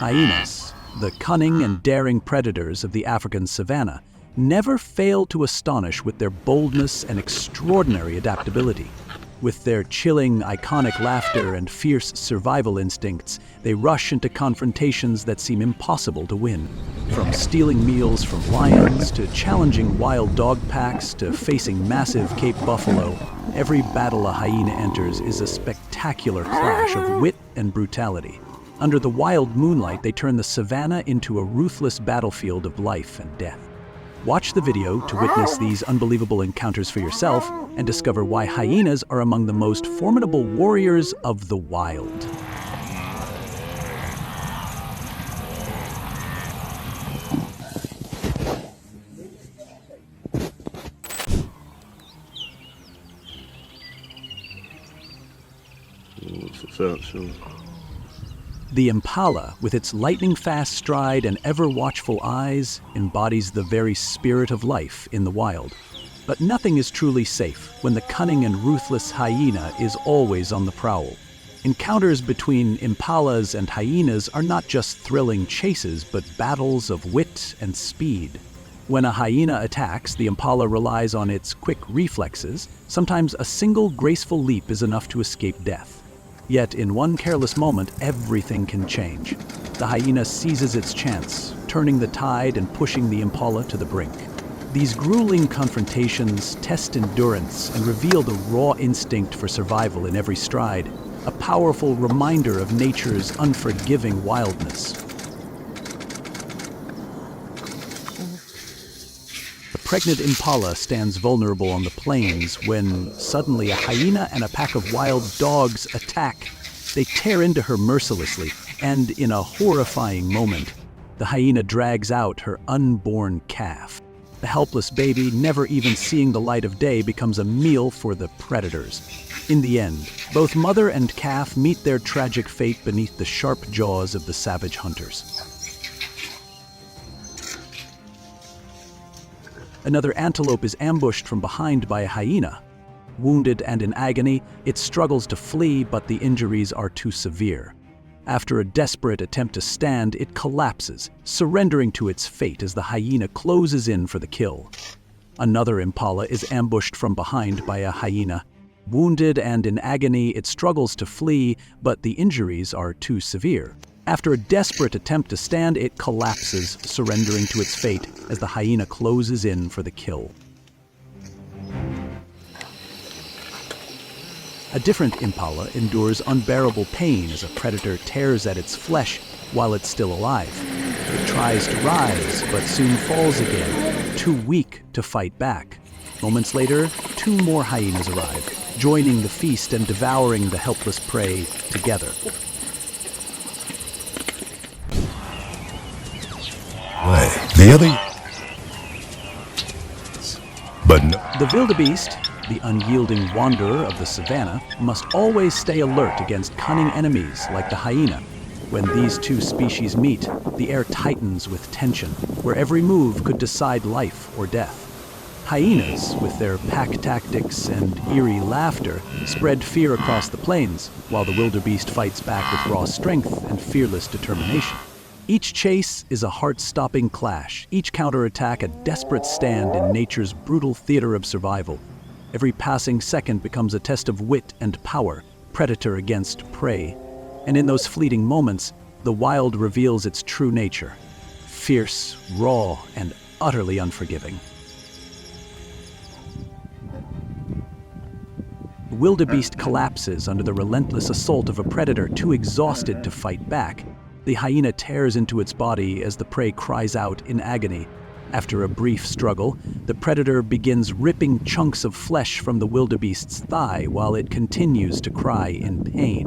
Hyenas, the cunning and daring predators of the African savanna, never fail to astonish with their boldness and extraordinary adaptability. With their chilling, iconic laughter and fierce survival instincts, they rush into confrontations that seem impossible to win. From stealing meals from lions, to challenging wild dog packs, to facing massive Cape buffalo, every battle a hyena enters is a spectacular clash of wit and brutality. Under the wild moonlight, they turn the savanna into a ruthless battlefield of life and death. Watch the video to witness these unbelievable encounters for yourself and discover why hyenas are among the most formidable warriors of the wild. The impala, with its lightning-fast stride and ever-watchful eyes, embodies the very spirit of life in the wild. But nothing is truly safe when the cunning and ruthless hyena is always on the prowl. Encounters between impalas and hyenas are not just thrilling chases, but battles of wit and speed. When a hyena attacks, the impala relies on its quick reflexes. Sometimes a single graceful leap is enough to escape death. Yet, in one careless moment, everything can change. The hyena seizes its chance, turning the tide and pushing the impala to the brink. These grueling confrontations test endurance and reveal the raw instinct for survival in every stride, a powerful reminder of nature's unforgiving wildness. The pregnant impala stands vulnerable on the plains when suddenly a hyena and a pack of wild dogs attack. They tear into her mercilessly, and in a horrifying moment, the hyena drags out her unborn calf. The helpless baby, never even seeing the light of day, becomes a meal for the predators. In the end, both mother and calf meet their tragic fate beneath the sharp jaws of the savage hunters. Another antelope is ambushed from behind by a hyena. Wounded and in agony, it struggles to flee, but the injuries are too severe. After a desperate attempt to stand, it collapses, surrendering to its fate as the hyena closes in for the kill. Another impala is ambushed from behind by a hyena. Wounded and in agony, it struggles to flee, but the injuries are too severe. After a desperate attempt to stand, it collapses, surrendering to its fate as the hyena closes in for the kill. A different impala endures unbearable pain as a predator tears at its flesh while it's still alive. It tries to rise, but soon falls again, too weak to fight back. Moments later, two more hyenas arrive, joining the feast and devouring the helpless prey together. The wildebeest, the unyielding wanderer of the savanna, must always stay alert against cunning enemies like the hyena. When these two species meet, the air tightens with tension, where every move could decide life or death. Hyenas, with their pack tactics and eerie laughter, spread fear across the plains, while the wildebeest fights back with raw strength and fearless determination. Each chase is a heart-stopping clash, each counterattack a desperate stand in nature's brutal theater of survival. Every passing second becomes a test of wit and power, predator against prey. And in those fleeting moments, the wild reveals its true nature: fierce, raw, and utterly unforgiving. The wildebeest collapses under the relentless assault of a predator too exhausted to fight back. The hyena tears into its body as the prey cries out in agony. After a brief struggle, the predator begins ripping chunks of flesh from the wildebeest's thigh while it continues to cry in pain.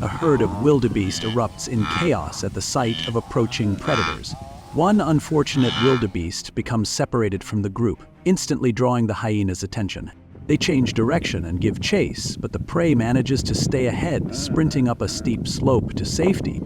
A herd of wildebeest erupts in chaos at the sight of approaching predators. One unfortunate wildebeest becomes separated from the group, instantly drawing the hyena's attention. They change direction and give chase, but the prey manages to stay ahead, sprinting up a steep slope to safety.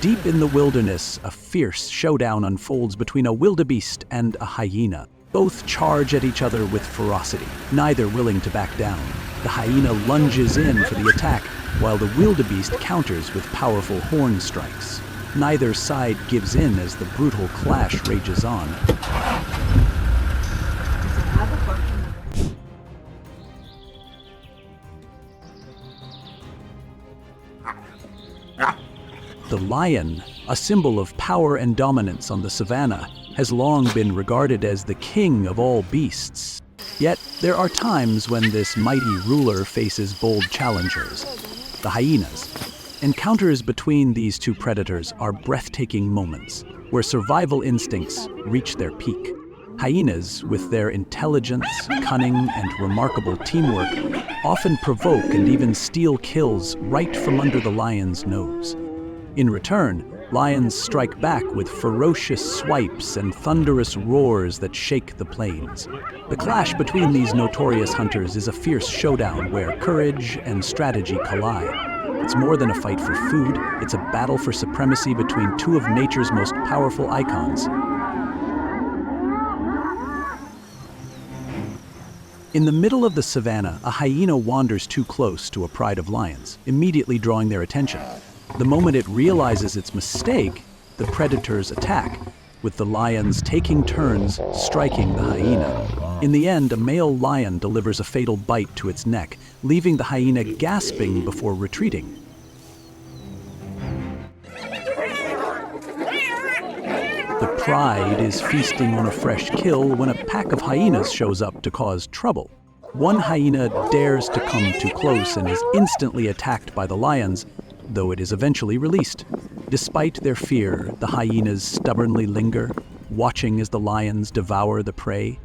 Deep in the wilderness, a fierce showdown unfolds between a wildebeest and a hyena. Both charge at each other with ferocity, neither willing to back down. The hyena lunges in for the attack, while the wildebeest counters with powerful horn strikes. Neither side gives in as the brutal clash rages on. The lion, a symbol of power and dominance on the savannah, has long been regarded as the king of all beasts. Yet, there are times when this mighty ruler faces bold challengers, the hyenas. Encounters between these two predators are breathtaking moments, where survival instincts reach their peak. Hyenas, with their intelligence, cunning, and remarkable teamwork, often provoke and even steal kills right from under the lion's nose. In return, lions strike back with ferocious swipes and thunderous roars that shake the plains. The clash between these notorious hunters is a fierce showdown where courage and strategy collide. It's more than a fight for food, it's a battle for supremacy between two of nature's most powerful icons. In the middle of the savannah, a hyena wanders too close to a pride of lions, immediately drawing their attention. The moment it realizes its mistake, the predators attack, with the lions taking turns striking the hyena. In the end, a male lion delivers a fatal bite to its neck, leaving the hyena gasping before retreating. The pride is feasting on a fresh kill when a pack of hyenas shows up to cause trouble. One hyena dares to come too close and is instantly attacked by the lions, though it is eventually released. Despite their fear, the hyenas stubbornly linger, watching as the lions devour the prey.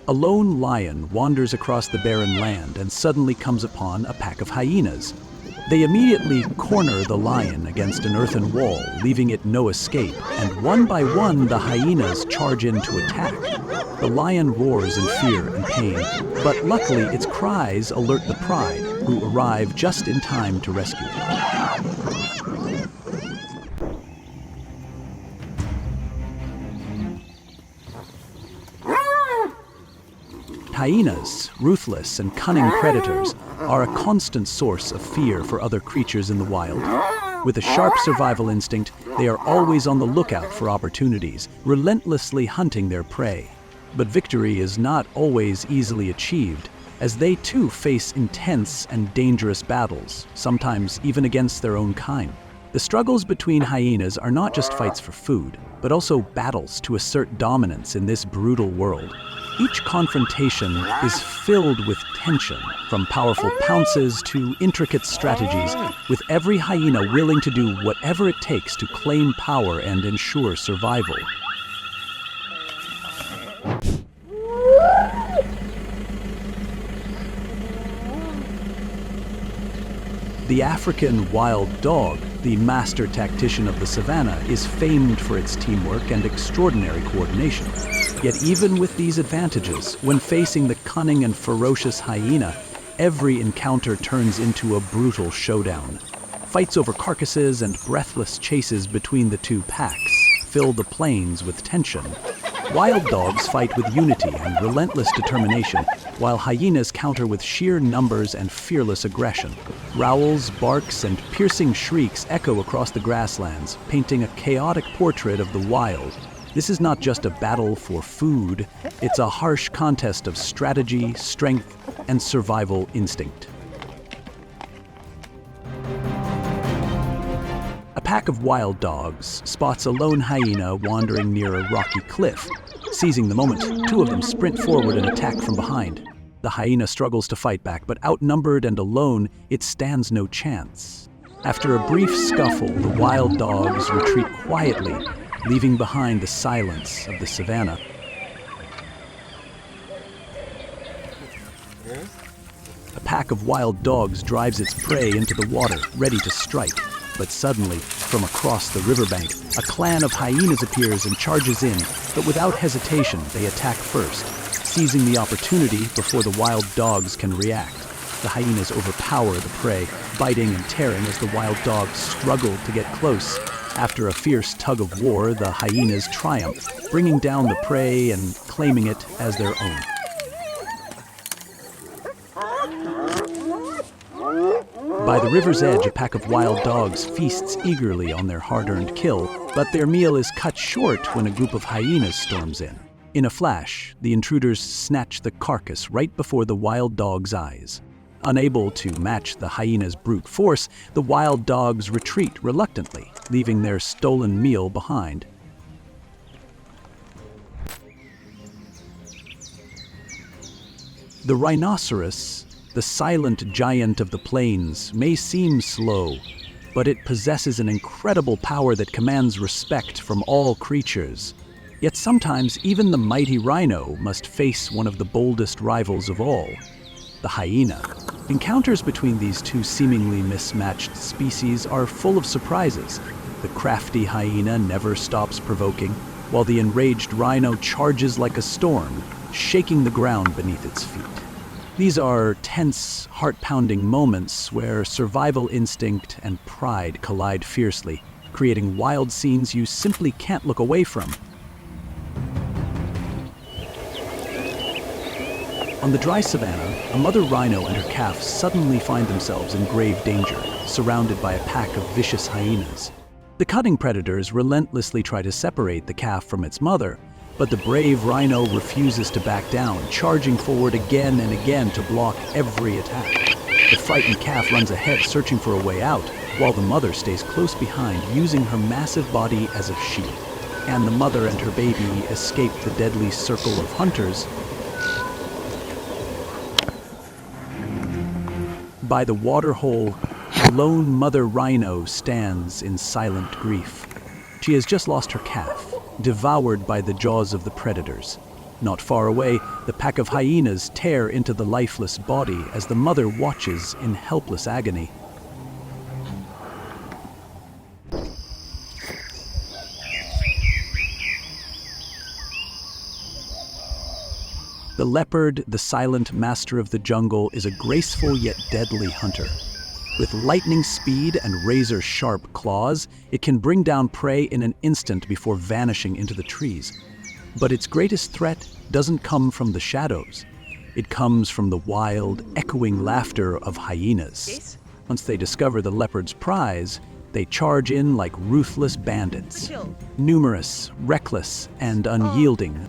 A lone lion wanders across the barren land and suddenly comes upon a pack of hyenas. They immediately corner the lion against an earthen wall, leaving it no escape, and one by one the hyenas charge in to attack. The lion roars in fear and pain, but luckily its cries alert the pride, who arrive just in time to rescue it. Hyenas, ruthless and cunning predators, are a constant source of fear for other creatures in the wild. With a sharp survival instinct, they are always on the lookout for opportunities, relentlessly hunting their prey. But victory is not always easily achieved, as they too face intense and dangerous battles, sometimes even against their own kind. The struggles between hyenas are not just fights for food, but also battles to assert dominance in this brutal world. Each confrontation is filled with tension, from powerful pounces to intricate strategies, with every hyena willing to do whatever it takes to claim power and ensure survival. The African wild dog, the master tactician of the savannah, is famed for its teamwork and extraordinary coordination. Yet even with these advantages, when facing the cunning and ferocious hyena, every encounter turns into a brutal showdown. Fights over carcasses and breathless chases between the two packs fill the plains with tension. Wild dogs fight with unity and relentless determination, while hyenas counter with sheer numbers and fearless aggression. Growls, barks, and piercing shrieks echo across the grasslands, painting a chaotic portrait of the wild. This is not just a battle for food, it's a harsh contest of strategy, strength, and survival instinct. A pack of wild dogs spots a lone hyena wandering near a rocky cliff. Seizing the moment, two of them sprint forward and attack from behind. The hyena struggles to fight back, but outnumbered and alone, it stands no chance. After a brief scuffle, the wild dogs retreat quietly, leaving behind the silence of the savannah. A pack of wild dogs drives its prey into the water, ready to strike. But suddenly, from across the riverbank, a clan of hyenas appears and charges in, but without hesitation, they attack first, seizing the opportunity before the wild dogs can react. The hyenas overpower the prey, biting and tearing as the wild dogs struggle to get close. After a fierce tug of war, the hyenas triumph, bringing down the prey and claiming it as their own. By the river's edge, a pack of wild dogs feasts eagerly on their hard-earned kill, but their meal is cut short when a group of hyenas storms in. In a flash, the intruders snatch the carcass right before the wild dog's eyes. Unable to match the hyena's brute force, the wild dogs retreat reluctantly, leaving their stolen meal behind. The rhinoceros, the silent giant of the plains, may seem slow, but it possesses an incredible power that commands respect from all creatures. Yet sometimes even the mighty rhino must face one of the boldest rivals of all, the hyena. Encounters between these two seemingly mismatched species are full of surprises. The crafty hyena never stops provoking, while the enraged rhino charges like a storm, shaking the ground beneath its feet. These are tense, heart-pounding moments where survival instinct and pride collide fiercely, creating wild scenes you simply can't look away from. On the dry savanna, a mother rhino and her calf suddenly find themselves in grave danger, surrounded by a pack of vicious hyenas. The cunning predators relentlessly try to separate the calf from its mother, but the brave rhino refuses to back down, charging forward again and again to block every attack. The frightened calf runs ahead, searching for a way out, while the mother stays close behind, using her massive body as a shield. And the mother and her baby escape the deadly circle of hunters. By the waterhole, a lone mother rhino stands in silent grief. She has just lost her calf, devoured by the jaws of the predators. Not far away, the pack of hyenas tear into the lifeless body as the mother watches in helpless agony. The leopard, the silent master of the jungle, is a graceful yet deadly hunter. With lightning speed and razor-sharp claws, it can bring down prey in an instant before vanishing into the trees. But its greatest threat doesn't come from the shadows. It comes from the wild, echoing laughter of hyenas. Once they discover the leopard's prize, they charge in like ruthless bandits. Numerous, reckless, and unyielding.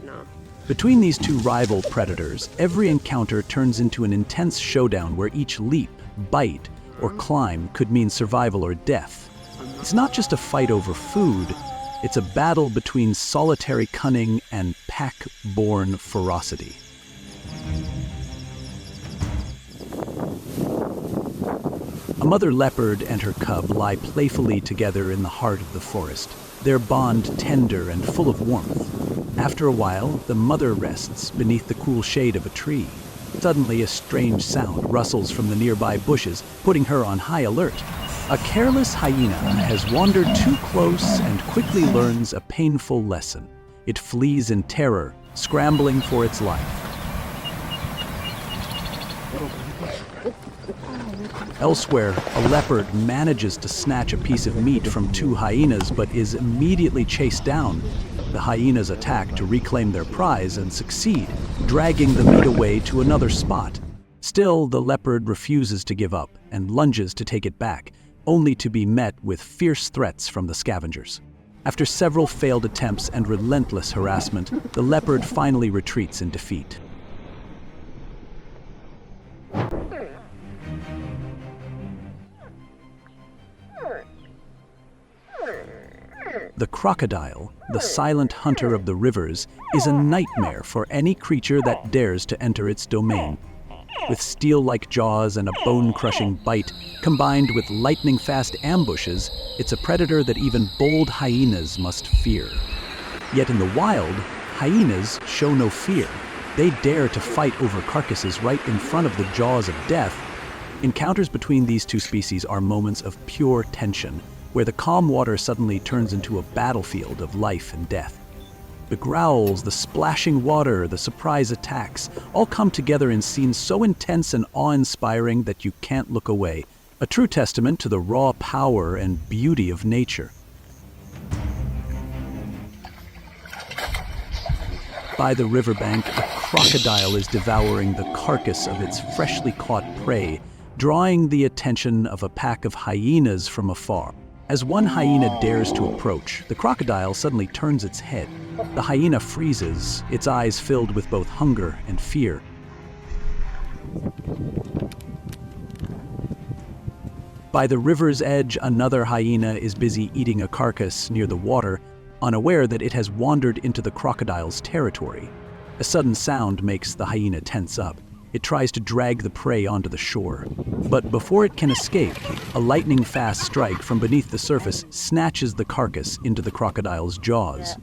Between these two rival predators, every encounter turns into an intense showdown where each leap, bite, or climb could mean survival or death. It's not just a fight over food, it's a battle between solitary cunning and pack-born ferocity. A mother leopard and her cub lie playfully together in the heart of the forest, their bond tender and full of warmth. After a while, the mother rests beneath the cool shade of a tree. Suddenly, a strange sound rustles from the nearby bushes, putting her on high alert. A careless hyena has wandered too close and quickly learns a painful lesson. It flees in terror, scrambling for its life. Elsewhere, a leopard manages to snatch a piece of meat from two hyenas but is immediately chased down. The hyenas attack to reclaim their prize and succeed, dragging the meat away to another spot. Still, the leopard refuses to give up and lunges to take it back, only to be met with fierce threats from the scavengers. After several failed attempts and relentless harassment, the leopard finally retreats in defeat. The crocodile, the silent hunter of the rivers, is a nightmare for any creature that dares to enter its domain. With steel-like jaws and a bone-crushing bite, combined with lightning-fast ambushes, it's a predator that even bold hyenas must fear. Yet in the wild, hyenas show no fear. They dare to fight over carcasses right in front of the jaws of death. Encounters between these two species are moments of pure tension, where the calm water suddenly turns into a battlefield of life and death. The growls, the splashing water, the surprise attacks, all come together in scenes so intense and awe-inspiring that you can't look away. A true testament to the raw power and beauty of nature. By the riverbank, a crocodile is devouring the carcass of its freshly caught prey, drawing the attention of a pack of hyenas from afar. As one hyena dares to approach, the crocodile suddenly turns its head. The hyena freezes, its eyes filled with both hunger and fear. By the river's edge, another hyena is busy eating a carcass near the water, unaware that it has wandered into the crocodile's territory. A sudden sound makes the hyena tense up. It tries to drag the prey onto the shore. But before it can escape, a lightning-fast strike from beneath the surface snatches the carcass into the crocodile's jaws.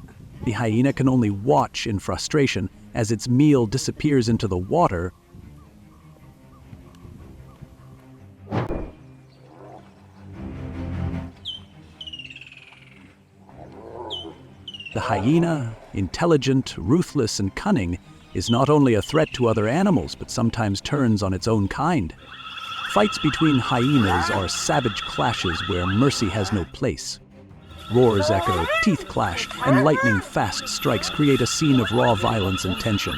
The hyena can only watch in frustration as its meal disappears into the water. The hyena, intelligent, ruthless, and cunning, is not only a threat to other animals, but sometimes turns on its own kind. Fights between hyenas are savage clashes where mercy has no place. Roars echo, teeth clash, and lightning-fast strikes create a scene of raw violence and tension.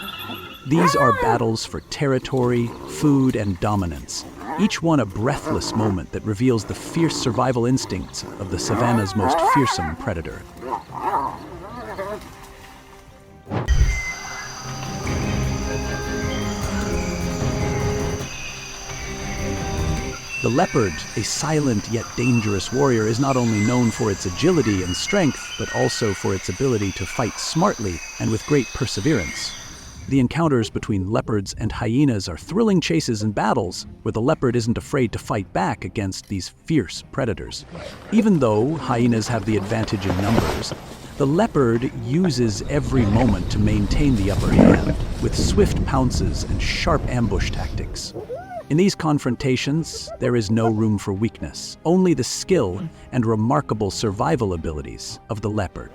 These are battles for territory, food, and dominance, each one a breathless moment that reveals the fierce survival instincts of the savanna's most fearsome predator. The leopard, a silent yet dangerous warrior, is not only known for its agility and strength, but also for its ability to fight smartly and with great perseverance. The encounters between leopards and hyenas are thrilling chases and battles where the leopard isn't afraid to fight back against these fierce predators. Even though hyenas have the advantage in numbers, the leopard uses every moment to maintain the upper hand with swift pounces and sharp ambush tactics. In these confrontations, there is no room for weakness, only the skill and remarkable survival abilities of the leopard.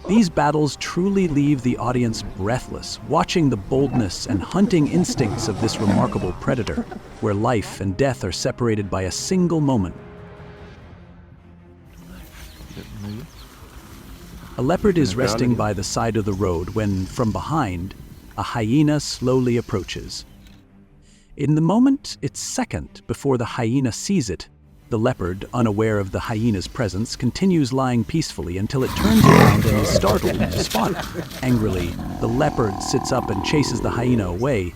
These battles truly leave the audience breathless, watching the boldness and hunting instincts of this remarkable predator, where life and death are separated by a single moment. A leopard is resting by the side of the road when, from behind, a hyena slowly approaches. In the moment, it's second before the hyena sees it. The leopard, unaware of the hyena's presence, continues lying peacefully until it turns around and is startled to spot it. Angrily, the leopard sits up and chases the hyena away.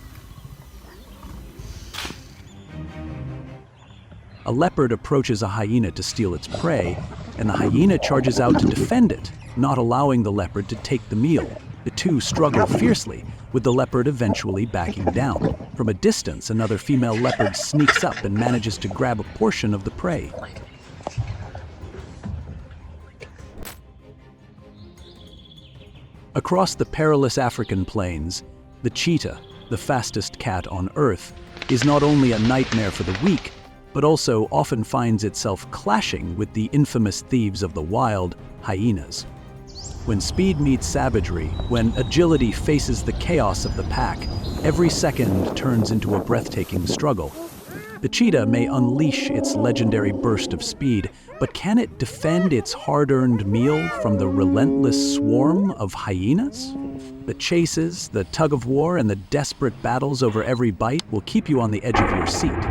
A leopard approaches a hyena to steal its prey, and the hyena charges out to defend it, not allowing the leopard to take the meal. The two struggle fiercely, with the leopard eventually backing down. From a distance, another female leopard sneaks up and manages to grab a portion of the prey. Across the perilous African plains, the cheetah, the fastest cat on Earth, is not only a nightmare for the weak, but also often finds itself clashing with the infamous thieves of the wild, hyenas. When speed meets savagery, when agility faces the chaos of the pack, every second turns into a breathtaking struggle. The cheetah may unleash its legendary burst of speed, but can it defend its hard-earned meal from the relentless swarm of hyenas? The chases, the tug-of-war, and the desperate battles over every bite will keep you on the edge of your seat.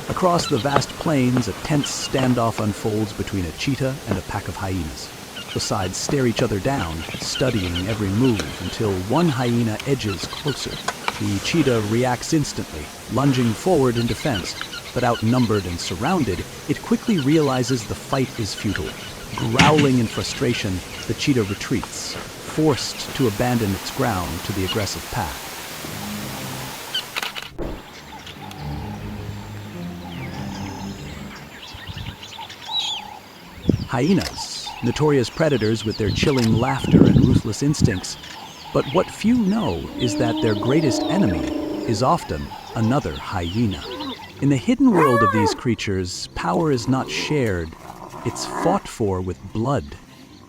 Across the vast plains, a tense standoff unfolds between a cheetah and a pack of hyenas. The sides stare each other down, studying every move until one hyena edges closer. The cheetah reacts instantly, lunging forward in defense, but outnumbered and surrounded, it quickly realizes the fight is futile. Growling in frustration, the cheetah retreats, forced to abandon its ground to the aggressive pack. Hyenas, notorious predators with their chilling laughter and ruthless instincts. But what few know is that their greatest enemy is often another hyena. In the hidden world of these creatures, power is not shared, it's fought for with blood.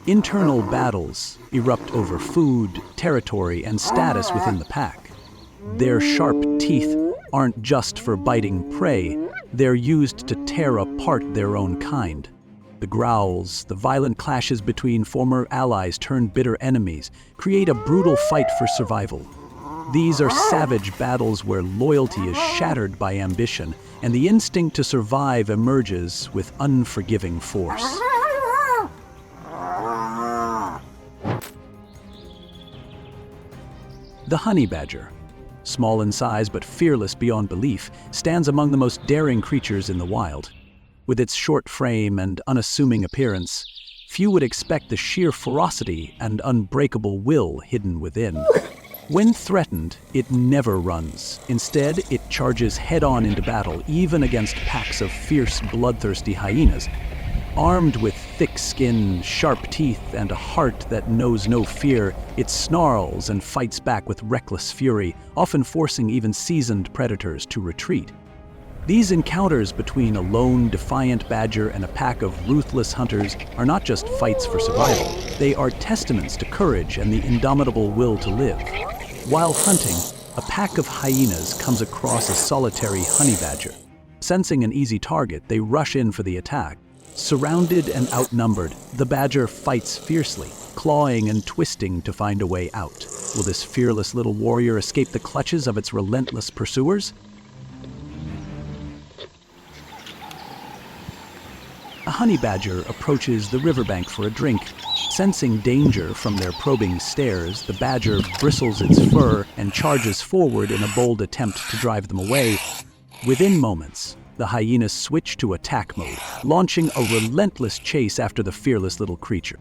Internal battles erupt over food, territory, and status within the pack. Their sharp teeth aren't just for biting prey, they're used to tear apart their own kind. The growls, the violent clashes between former allies turned bitter enemies, create a brutal fight for survival. These are savage battles where loyalty is shattered by ambition, and the instinct to survive emerges with unforgiving force. The honey badger, small in size but fearless beyond belief, stands among the most daring creatures in the wild. With its short frame and unassuming appearance, few would expect the sheer ferocity and unbreakable will hidden within. When threatened, it never runs. Instead, it charges head-on into battle, even against packs of fierce, bloodthirsty hyenas. Armed with thick skin, sharp teeth, and a heart that knows no fear, it snarls and fights back with reckless fury, often forcing even seasoned predators to retreat. These encounters between a lone, defiant badger and a pack of ruthless hunters are not just fights for survival. They are testaments to courage and the indomitable will to live. While hunting, a pack of hyenas comes across a solitary honey badger. Sensing an easy target, they rush in for the attack. Surrounded and outnumbered, the badger fights fiercely, clawing and twisting to find a way out. Will this fearless little warrior escape the clutches of its relentless pursuers? A honey badger approaches the riverbank for a drink. Sensing danger from their probing stares, the badger bristles its fur and charges forward in a bold attempt to drive them away. Within moments, the hyenas switch to attack mode, launching a relentless chase after the fearless little creature.